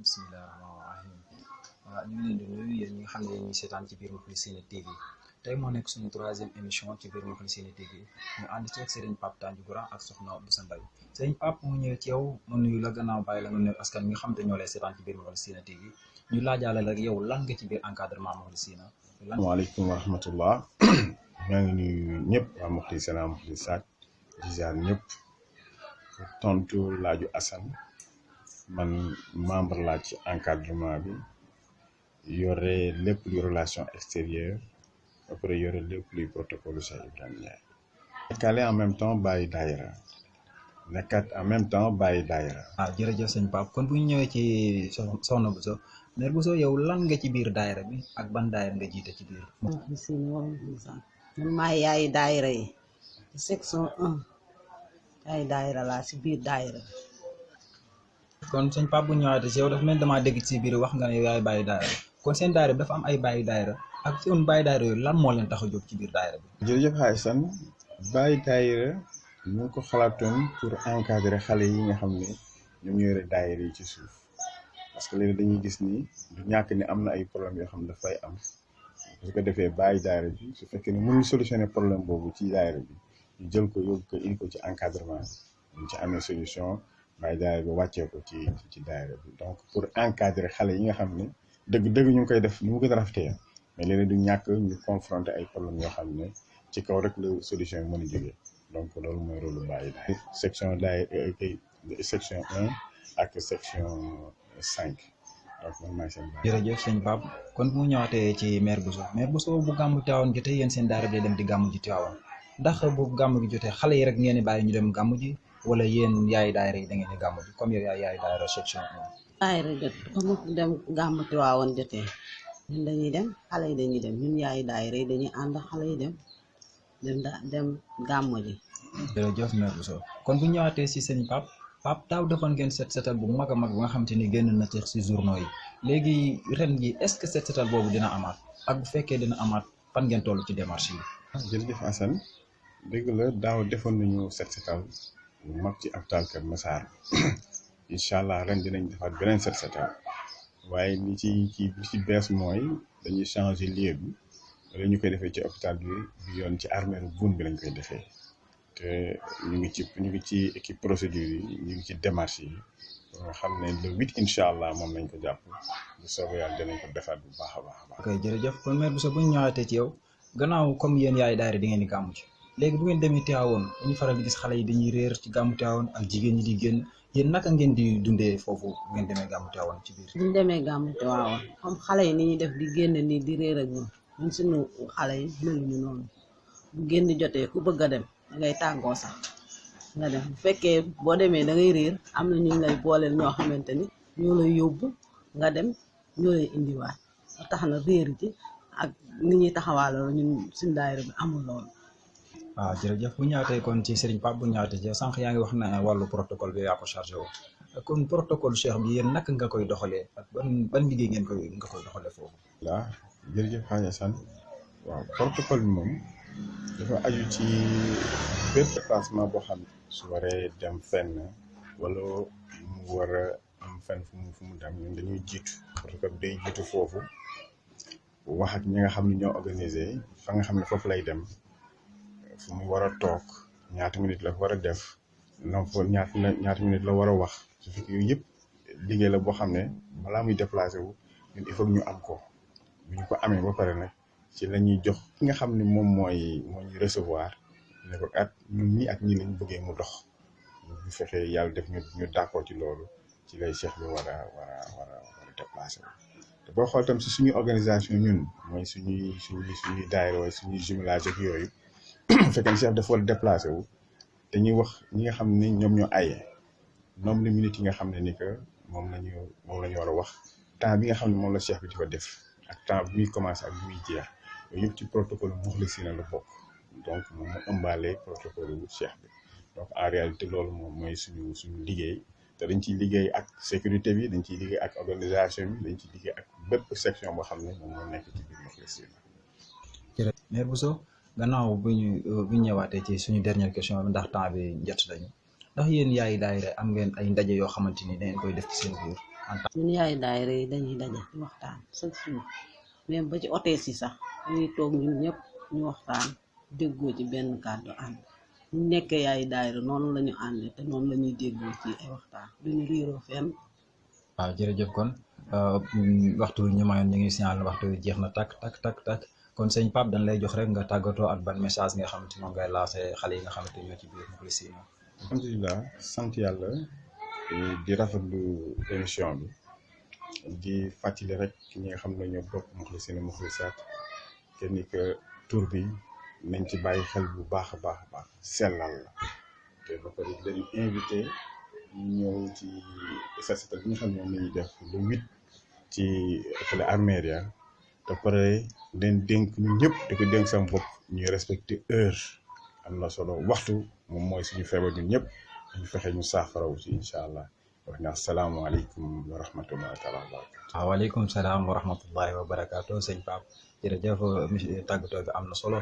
bismillaahi rahmaani rahiim ñu ngi leen di nuyu yéen ñi nga xam ne yéen ñi seetaan ci biir Moukhlissina TV tey moo nekk suñu 3e émission ci biir Moukhlissina TV ñu ànd ci ak Serigne Pape Tandiou ak Soxna Boussa Mbaye Serigne Pape mu ñëwee ci yow mu nuyu la gannaaw bàyyi la nga nuyu askan mi nga xam te ñoo lay seetaan ci biir Moukhlissina TV ñu laajaale la yow lan nga ci biir encadrement Moukhlissina. waaleykum wa rahmatullah maa ngi nuyu ñëpp waa Moukhliссina Moukhlissaat di ziar ñëpp tontu laaju Assane man membre laa ci encadrement bi yore lépp luy relation extérieure après yore lépp luy protocole Cheikh Ibrahima Ndiaye. nekkale en même temps bàyyi daayira nekkat en même temps bàyyi daayira. jërëjëf sëñ Pape kon bu ñu ñëwee ci Soxna Bousso mère Bousso yow lan nga ci biir daayira bi ak ban daayira nga jiite ci biir. man maa yaayi daayira yi section 1 yaayi daayira laa si biir daayira bi. kon sëñ Pape bu ñu ñëwaatee si yow dafa mel damaa dégg ci biir wax nga ne yaay bàyyi daayira kon seen daayira bi dafa am ay bàyyi daayira ak seen bàyyi daayira yooyu lan moo leen tax a jóg ci biir daayira bi. jërëjëf Hassan bàyyi daayira ñu ngi ko xalaatoon pour encadrer xale yi nga xam ne ñoom ñoo yore daayira yi ci suuf parce que léegi dañuy gis ni du ñàkk ni am na ay problème yoo xam ne dafay am su ko defee bàyyi daayira bi su fekkee ne mënul solutionner problème boobu ci daayira bi ñu jël ko yóbbu ko indi ko ci encadrement bi ñu ci amee solution bàyyi daayira bi wàccee ko ci daayira bi donc pour encadrer xale yi nga xam ne dëgg-dëgg ñu ngi koy def ni mu gën a rafetee mais léeg-léeg du ñàkk ñu confronter ay problèmes yoo xam ne ci kaw rek la solution yi mën a jógee donc loolu mooy rôle lu bàyyi daayira section section 1 ak section 5 donc man maay seen bàyyi. jërëjëf sëñ Pape kon bu mu ñëwaatee ci mère Bousso bu gàmmu Tiwaawan jotee yéen seen daayira bi day dem di gàmmu ji Tiwaawan ndax bu gàmmu gi jotee xale yi rek ngeen di bàyyi ñu dem gàmmu ji wala yéen yaay daayira yi da ngeen di gàmmu ji comme yow yaay daayira section 1. daayira jot comme dem gàmmu Tiwaawan jotee ñun dañuy dem xale yi dañuy dem ñun yaay daayira yi dañuy ànd xale yi dem gàmmu ji. jërëjëf mère Bousso kon bu ñëwaatee si sëñ Pape daaw defoon ngeen setal bu mag a mag bu nga xam te ni génn na ci si journaux yi léegi ren gi est-ce que setal boobu dina amaat ak bu fekkee dina amaat fan ngeen toll ci démarche yi. jërëjëf Assane dëgg la daaw defoon nañu setal bu mag ci hôpital Kër Massar incha allah ren dinañ defaat beneen setal waaye li ci bees mooy dañuy changer lieu bi wala ñu koy defee ci hôpital bi yoon ci armeeru Boune bi lañ koy defee. te ñu ngi ci équipe procédure yi ñu ngi ci démarche yi nga xam ne le 8 incha allah moom lañ ko jàpp bu soobee yàlla dinañ ko defaat bu baax a baax. ok jërëjëf kon mère Bousso bu ñu ñëwaatee ci yow gannaaw comme yéen yaay daayira di ngeen di gàmmu ci léegi bu ngeen demee Tiwaawoon dañuy faral di gis xale yi dañuy réer ci gàmmu Tiwaawoon ak jigéen ñi di génn yéen naka ngeen di dundee foofu bu ngeen demee gàmmu Tiwaawoon ci biir. bu ñu demee gàmmu Tiwaawoon comme xale yi ni ñuy def di génn nii di réer ak ñun suñu xale yi meluñu noonu bu génn jotee ku bëgg a dem ngay tàggoo sax nga dem bu fekkee boo demee da ngay réer am na ñu lay booleel ñoo xamante ni ñoo lay yóbbu nga dem ñoo lay indiwaat tax na réer ji ak ni ñuy taxawaaloo ñun suñu daayira bi amul loolu. waaw jërëjëf bu ñëwaatee kon ci Serigne Pape bu ñëwaatee ci sànq yaa ngi wax na wàllu protocole bi yaa ko chargé woo kon protocole Cheikh bi yéen naka nga koy doxalee ak ban liggéey nga koy doxalee foofu. waaw jërëjëf Xaaja San waaw protocole bi moom. dafa aju ci bépp déplacement boo xam ne su waree dem fenn wala mu war a am fenn fu mu dem ñun dañuy jiitu parce que day jiitu foofu wax ak ñi nga xam ne ñoo organisé fa nga xam ne foofu lay dem fu mu war a toog ñaata minute la war a def non foofu ñaata minute la war a wax su fekkee yooyu yëpp liggéey la boo xam ne balaa muy déplacé wu ñun il faut ñu am ko bu ñu ko amee ba pare nag ci la ñuy jox ki nga xam ne moom mooy ñu recevoir ne ko at ñun ñii ak ñii lañ bëggee mu dox bu fexee yàlla def ñu d'accord ci loolu ci lay cheikh bi war a déplacé te boo xool tam si suñu organisation ñun mooy suñuy daayira wala suñuy jumelage ak yooyu bu fekkee ne cheikh dafa war a déplacé wu dañuy wax ñi nga xam ne ñoom ñoo ayee nombre de minutes yi nga xam ne ni que moom la ñu war a wax temps bi nga xam ne moom la cheikh bi di ko def ak temps bi muy commencé ak bi muy jeex yooyu yëpp ci protocole Moukhlissina la bokk donc moom mu ëmbaale protocole bu cheikh bi donc en réalité loolu moom mooy suñu liggéey te dañ ciy liggéey ak sécurité bi dañ ciy liggéey ak organisation bi dañ ciy liggéey ak bépp section boo xam ne moom moo nekk ci biir Moukhlissina. jërëjëf mère Bousso gannaaw bu ñu ñëwaatee ci suñu dernière question bi ndax temps bi jot nañu ndax yéen yaay daayira am ngeen ay ndaje yoo xamante ni da ngeen koy def ci seen biir en tant ñun yaay daayira yi dañuy daje di waxtaan chaque jour même ba ci hôtel si sax dañuy toog ñun ñëpp ñu waxtaan déggoo ci benn kàddu ànd ñu nekkee yaay daayira noonu la ñu àndee te noonu la ñuy déggoo ci ay waxtaan duñu riiroo fenn. waaw jërëjëf kon waxtu ñu mayoon ñu ngi signal waxtu wi jeex na tak kon sëñ Pape dañ lay jox rek nga tàggatoo ak ban message nga xamante moom ngay lancé xale yi nga xamante ñoo ci biir Muxlisina. alhamdulilah sant yàlla di rafetlu émission bi di fàttali rek ñi nga xam ne ñoo bokk Muxlisina Muxlisaat te ni que tur bi nañ ci bàyyi xel bu baax a baax sellal la te ba pare dañu invité ñu ñëw ci set setal bi nga xam ne moom la ñuy def le 8 ci fële Armeria te pare leen dénk ñu ñëpp di ko dénk sama bopp ñuy respecté heure am na solo waxtu moom mooy suñu feebar ñun ñëpp ñu fexe ñu saafaraw ci incha allah wax na asalaamaaleykum wa rahmatullahi taala wa barakatu. waaw waaleykum salaam wa rahmatullahi wa barakaatu sëñ Pape jërëjëf tàggatoo bi am na solo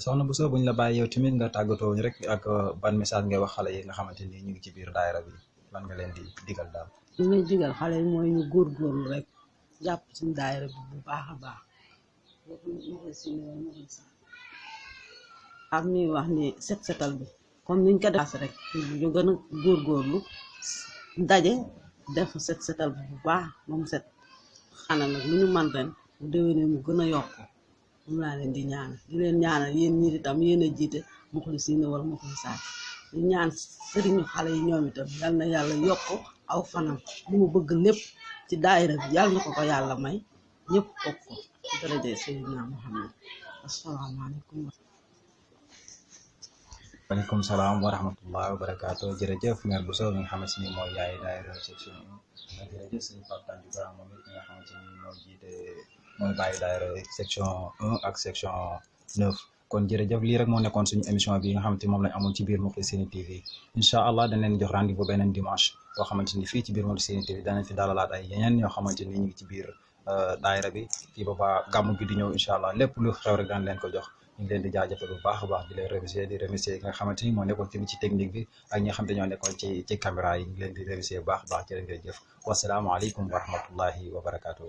soxna Bousso buñ la bàyyi yow tamit nga tàggatoo ñu rek ak ban message ngay wax xale yi nga xamante ni ñu ngi ci biir daayira bi lan nga leen di digal daal. li may digal xale yi mooy ñu góorgóorlu rek jàpp ci daayira bi bu baax a baax am ñuy wax ni set setal bi comme niñ ko def rek ñu gën a góorgóorlu daje def set setal bi bu baax moom set xanaa nag lu ñu man ren bu déwénee mu gën a yokk moom laa leen di ñaanal di leen ñaanal yéen ñi itam yéen a jiite Muxlisina wala Muxlisaat di ñaan sëriñu xale yi ñoom itam yal na yàlla yokk aw fanam li mu bëgg lépp ci daayira bi yàlla na ko yàlla may ñëpp bokk ko ci daraja Seydina Muhammad asalaamaaleykum. waaleykum salaam wa rahmatullahi wa barakaatu jërëjëf mère Bousso mi nga xamante ni mooy yaay daayira section 1 jërëjëf sëñ Pape Tandiou Kara moom it mi nga xamante ni mooy jiite mooy bàyyi daayira section 1 ak section 9 kon jërëjëf lii rek moo nekkoon suñu émission bi nga xamante ni moom lañ amoon ci biir Muxlisina TV incha allah dañ leen jox rendez-vous beneen dimanche boo xamante ni fii ci biir Muxlisina TV danañ fi dalalaat ay yeneen ñoo xamante ni ñu ngi ci biir daayira bi fii ba gàmmu gi di ñëw incha allah lépp lu xew rek daan leen ko jox ñu ngi leen di jaajëfal bu baax a baax di leen remercier nga xamante ni moo nekkoon tamit ci technique bi ak ñi nga xamante ñoo nekkoon ci caméra yi ñu ngi leen di remercier bu baax a baax jërë ngeen jëf wasalaamaaleykum wa rahmatullahi wa barakaatu.